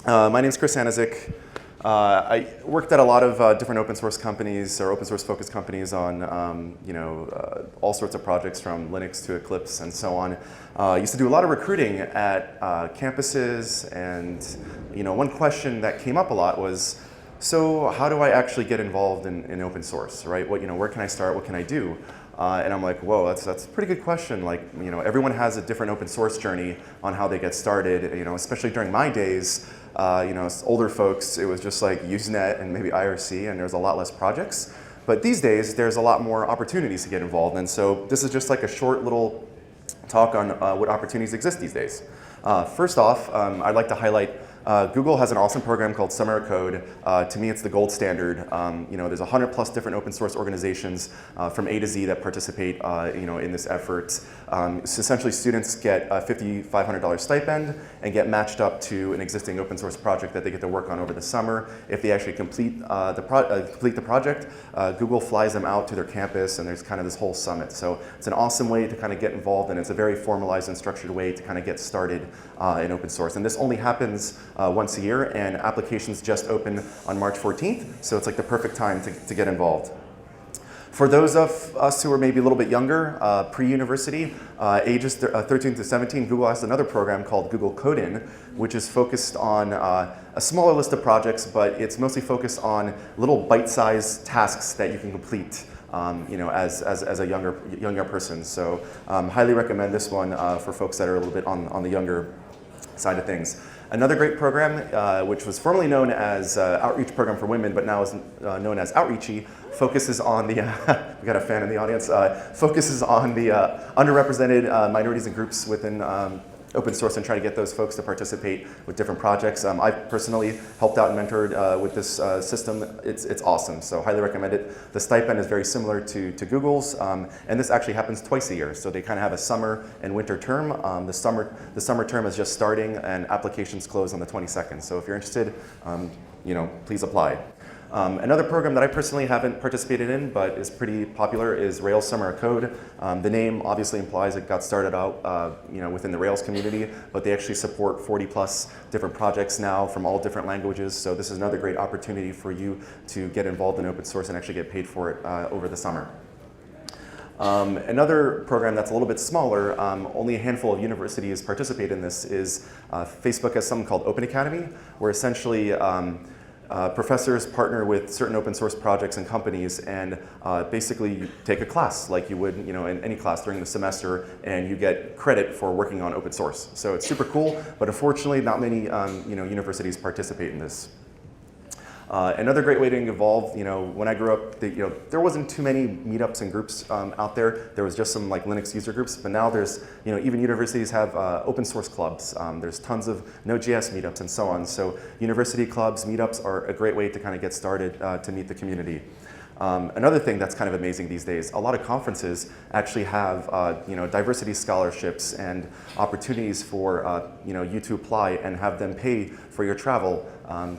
My name is Aniszczyk. I worked at a lot of different open source companies or open source focused companies on all sorts of projects from Linux to Eclipse and so on. Used to do a lot of recruiting at campuses, and one question that came up a lot was, so how do I actually get involved in open source, right? Where can I start? What can I do? And I'm like, whoa, that's a pretty good question. Like, everyone has a different open source journey on how they get started. Especially during my days, as older folks, it was just like Usenet and maybe IRC, and there's a lot less projects. But these days, there's a lot more opportunities to get involved. And so this is just like a short little talk on what opportunities exist these days. First off, I'd like to highlight Google has an awesome program called Summer of Code. To me, it's the gold standard. There's 100+ different open source organizations from A to Z that participate, in this effort. So essentially, students get a $5,500 stipend and get matched up to an existing open source project that they get to work on over the summer. If they actually complete the project, Google flies them out to their campus, and there's kind of this whole summit. So it's an awesome way to kind of get involved, and it's a very formalized and structured way to kind of get started in open source. And this only happens once a year, and applications just open on March 14th, so it's like the perfect time to get involved. For those of us who are maybe a little bit younger, pre-university, ages 13 to 17, Google has another program called Google Code-In, which is focused on a smaller list of projects, but it's mostly focused on little bite-sized tasks that you can complete as a younger person. So highly recommend this one for folks that are a little bit on the younger side of things. Another great program, which was formerly known as Outreach Program for Women, but now is known as Outreachy, focuses on the, we got a fan in the audience, focuses on the underrepresented minorities and groups within open source and try to get those folks to participate with different projects. I personally helped out and mentored with this system. It's awesome, so highly recommend it. The stipend is very similar to Google's, and this actually happens twice a year. So they kind of have a summer and winter term. The summer term is just starting, and applications close on the 22nd. So if you're interested, please apply. Another program that I personally haven't participated in but is pretty popular is Rails Summer of Code. The name obviously implies it got started out within the Rails community, but they actually support 40+ different projects now from all different languages. So this is another great opportunity for you to get involved in open source and actually get paid for it over the summer. Another program that's a little bit smaller, only a handful of universities participate in this, is Facebook has something called Open Academy, where essentially professors partner with certain open source projects and companies, and basically you take a class like you would in any class during the semester, and you get credit for working on open source. So it's super cool, but unfortunately not many universities participate in this. Another great way to get involved, when I grew up, there wasn't too many meetups and groups out there. There was just some like Linux user groups, but now there's, even universities have open source clubs. There's tons of Node.js meetups and so on. So university clubs, meetups are a great way to kind of get started to meet the community. Another thing that's kind of amazing these days, a lot of conferences actually have diversity scholarships and opportunities for you to apply and have them pay for your travel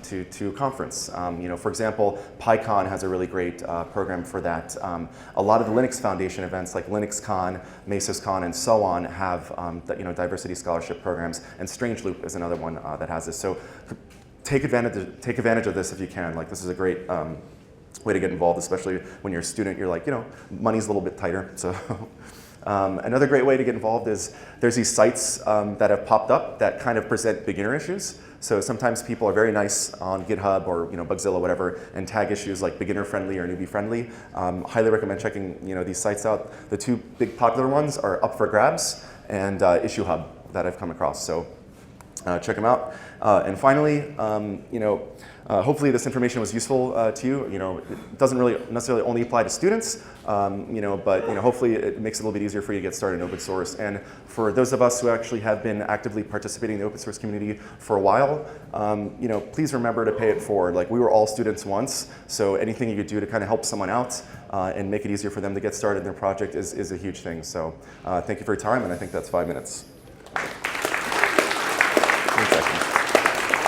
to a conference. For example, PyCon has a really great program for that. A lot of the Linux Foundation events like LinuxCon, MesosCon, and so on have diversity scholarship programs, and Strangeloop is another one that has this. So take advantage of this if you can. Like, this is a great way to get involved, especially when you're a student. You're like, money's a little bit tighter. So another great way to get involved is there's these sites that have popped up that kind of present beginner issues. So sometimes people are very nice on GitHub or Bugzilla, whatever, and tag issues like beginner friendly or newbie friendly. Highly recommend checking these sites out. The two big popular ones are Up for Grabs and Issue Hub that I've come across. So check them out. And finally, hopefully this information was useful to you. It doesn't really necessarily only apply to students, but hopefully it makes it a little bit easier for you to get started in open source. And for those of us who actually have been actively participating in the open source community for a while, please remember to pay it forward. Like, we were all students once, so anything you could do to kind of help someone out and make it easier for them to get started in their project is a huge thing. So thank you for your time, and I think that's 5 minutes.